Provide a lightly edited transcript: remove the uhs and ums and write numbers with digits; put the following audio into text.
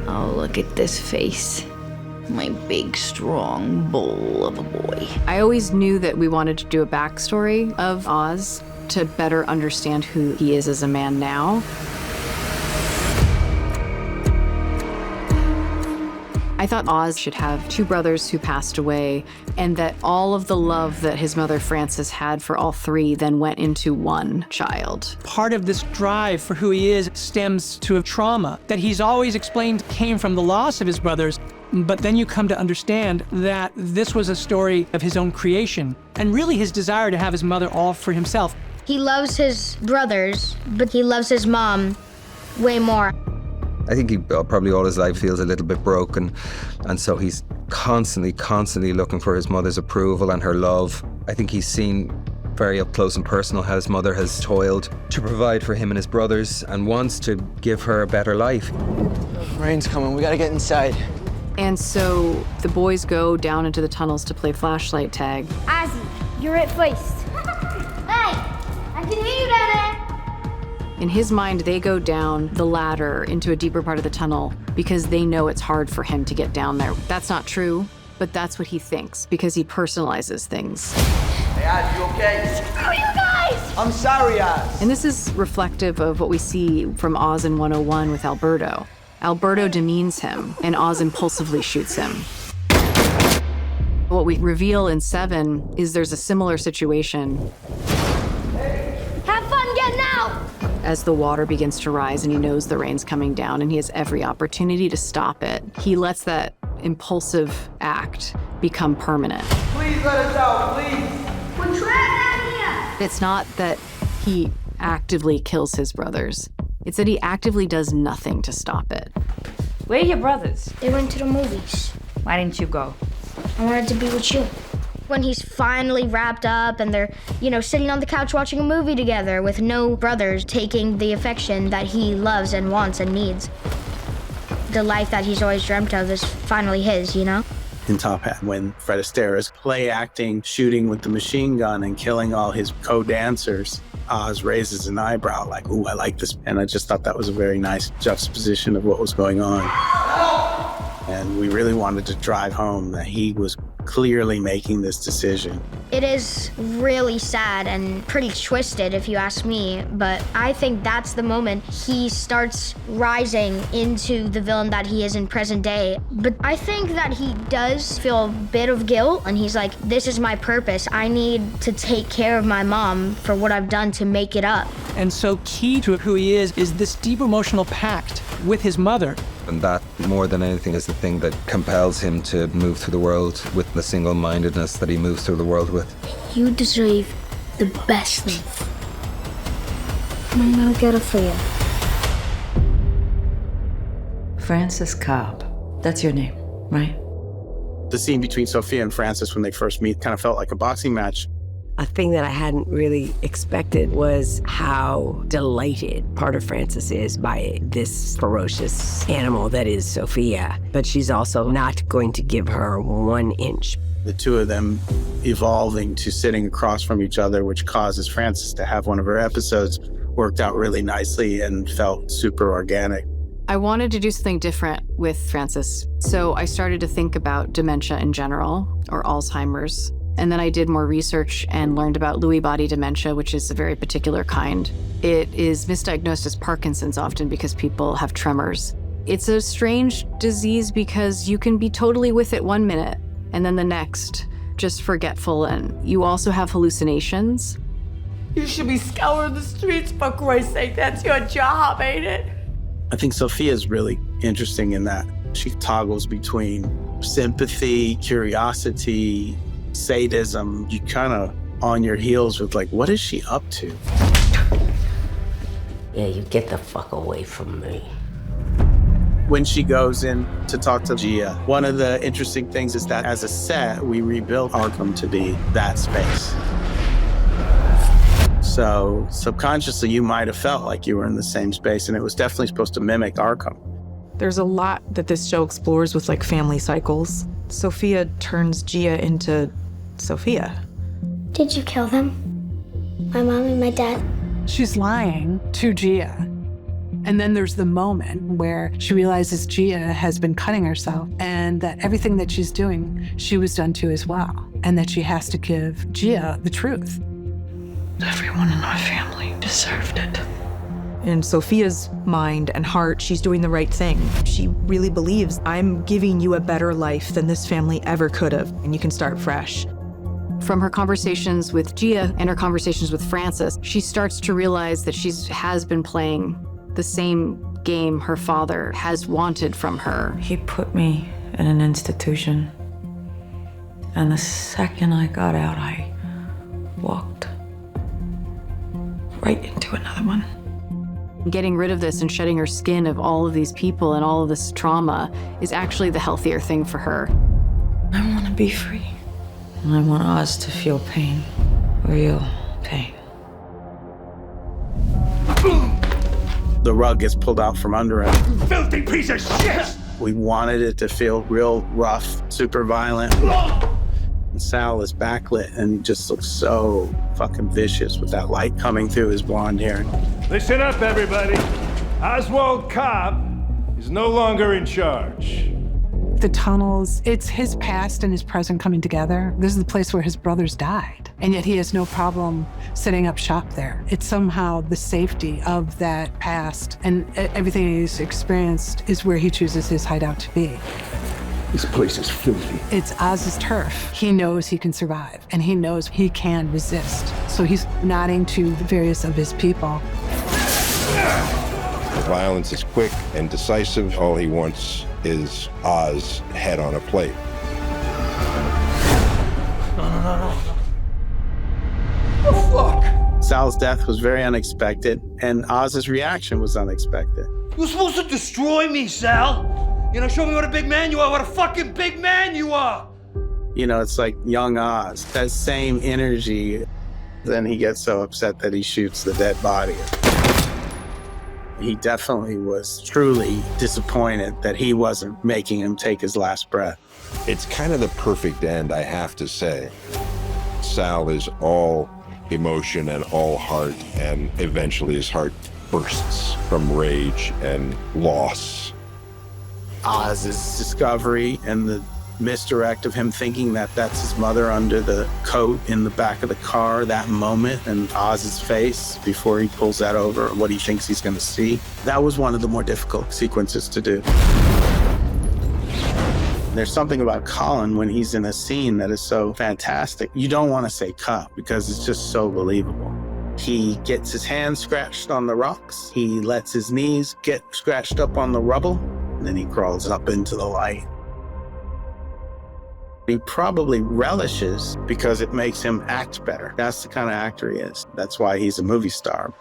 Oh, look at this face. My big, strong bull of a boy. I always knew that we wanted to do a backstory of Oz to better understand who he is as a man now. I thought Oz should have two brothers who passed away, and that all of the love that his mother Francis had for all three then went into one child. Part of this drive for who he is stems to a trauma that he's always explained came from the loss of his brothers. But then you come to understand that this was a story of his own creation, and really his desire to have his mother all for himself. He loves his brothers, but he loves his mom way more. I think he probably all his life feels a little bit broken, and so he's constantly looking for his mother's approval and her love. I think he's seen very up close and personal how his mother has toiled to provide for him and his brothers and wants to give her a better life. Rain's coming, we gotta get inside. And so the boys go down into the tunnels to play flashlight tag. Ozzy, you're it first. Hey, I can hear you down there. In his mind, they go down the ladder into a deeper part of the tunnel because they know it's hard for him to get down there. That's not true, but that's what he thinks because he personalizes things. Hey, Oz, you okay? Screw you guys! I'm sorry, Oz. And this is reflective of what we see from Oz in 101 with Alberto. Alberto demeans him, and Oz impulsively shoots him. What we reveal in 7 is there's a similar situation. Have fun getting out! As the water begins to rise and he knows the rain's coming down and he has every opportunity to stop it, he lets that impulsive act become permanent. Please let us out, please. We're trapped down here! It's not that he actively kills his brothers. It's that he actively does nothing to stop it. Where are your brothers? They went to the movies. Why didn't you go? I wanted to be with you. When he's finally wrapped up and they're, sitting on the couch watching a movie together with no brothers taking the affection that he loves and wants and needs. The life that he's always dreamt of is finally his, In Top Hat, when Fred Astaire is play acting, shooting with the machine gun and killing all his co-dancers, Oz raises an eyebrow like, ooh, I like this. And I just thought that was a very nice juxtaposition of what was going on. And we really wanted to drive home that he was clearly making this decision. It is really sad and pretty twisted if you ask me, but I think that's the moment he starts rising into the villain that he is in present day. But I think that he does feel a bit of guilt, and he's like, this is my purpose. I need to take care of my mom for what I've done to make it up. And so key to who he is this deep emotional pact with his mother. And that, more than anything, is the thing that compels him to move through the world with the single-mindedness that he moves through the world with. You deserve the best life. I'm gonna get it for you. Francis Cobb. That's your name, right? The scene between Sofia and Francis when they first meet kind of felt like a boxing match. A thing that I hadn't really expected was how delighted part of Francis is by this ferocious animal that is Sofia. But she's also not going to give her 1 inch. The two of them evolving to sitting across from each other, which causes Francis to have one of her episodes, worked out really nicely and felt super organic. I wanted to do something different with Francis, so I started to think about dementia in general, or Alzheimer's. And then I did more research and learned about Lewy body dementia, which is a very particular kind. It is misdiagnosed as Parkinson's often because people have tremors. It's a strange disease because you can be totally with it 1 minute and then the next, just forgetful, and you also have hallucinations. You should be scouring the streets, for Christ's sake. That's your job, ain't it? I think Sofia's really interesting in that she toggles between sympathy, curiosity, sadism. You kind of on your heels with like, what is she up to? Yeah, you get the fuck away from me. When she goes in to talk to Gia, one of the interesting things is that as a set, we rebuilt Arkham to be that space. So subconsciously, you might have felt like you were in the same space, and it was definitely supposed to mimic Arkham. There's a lot that this show explores with like family cycles. Sofia turns Gia into Sofia. Did you kill them? My mom and my dad? She's lying to Gia. And then there's the moment where she realizes Gia has been cutting herself and that everything that she's doing, she was done to as well. And that she has to give Gia the truth. Everyone in our family deserved it. In Sofia's mind and heart, she's doing the right thing. She really believes, I'm giving you a better life than this family ever could have, and you can start fresh. From her conversations with Gia and her conversations with Francis, she starts to realize that she has been playing the same game her father has wanted from her. He put me in an institution, and the second I got out, I walked right into another one. Getting rid of this and shedding her skin of all of these people and all of this trauma is actually the healthier thing for her. I want to be free. And I want Oz to feel pain. Real pain. The rug gets pulled out from under him. Filthy piece of shit! We wanted it to feel real rough, super violent. And Sal is backlit and he just looks so fucking vicious with that light coming through his blonde hair. Listen up, everybody. Oswald Cobb is no longer in charge. The tunnels, it's his past and his present coming together. This is the place where his brothers died. And yet he has no problem setting up shop there. It's somehow the safety of that past and everything he's experienced is where he chooses his hideout to be. This place is filthy. It's Oz's turf. He knows he can survive and he knows he can resist. So he's nodding to the various of his people. The violence is quick and decisive. All he wants is Oz head on a plate. No. The fuck? Sal's death was very unexpected and Oz's reaction was unexpected. You're supposed to destroy me, Sal. You know, show me what a big man you are, what a fucking big man you are. You know, it's like young Oz, that same energy. Then he gets so upset that he shoots the dead body. He definitely was truly disappointed that he wasn't making him take his last breath. It's kind of the perfect end, I have to say. Sal is all emotion and all heart, and eventually his heart bursts from rage and loss. Oz's discovery and the misdirect of him thinking that that's his mother under the coat in the back of the car, that moment, and Oz's face before he pulls that over, what he thinks he's going to see. That was one of the more difficult sequences to do. There's something about Colin when he's in a scene that is so fantastic. You don't want to say cut because it's just so believable. He gets his hands scratched on the rocks. He lets his knees get scratched up on the rubble. And then he crawls up into the light. He probably relishes because it makes him act better. That's the kind of actor he is. That's why he's a movie star.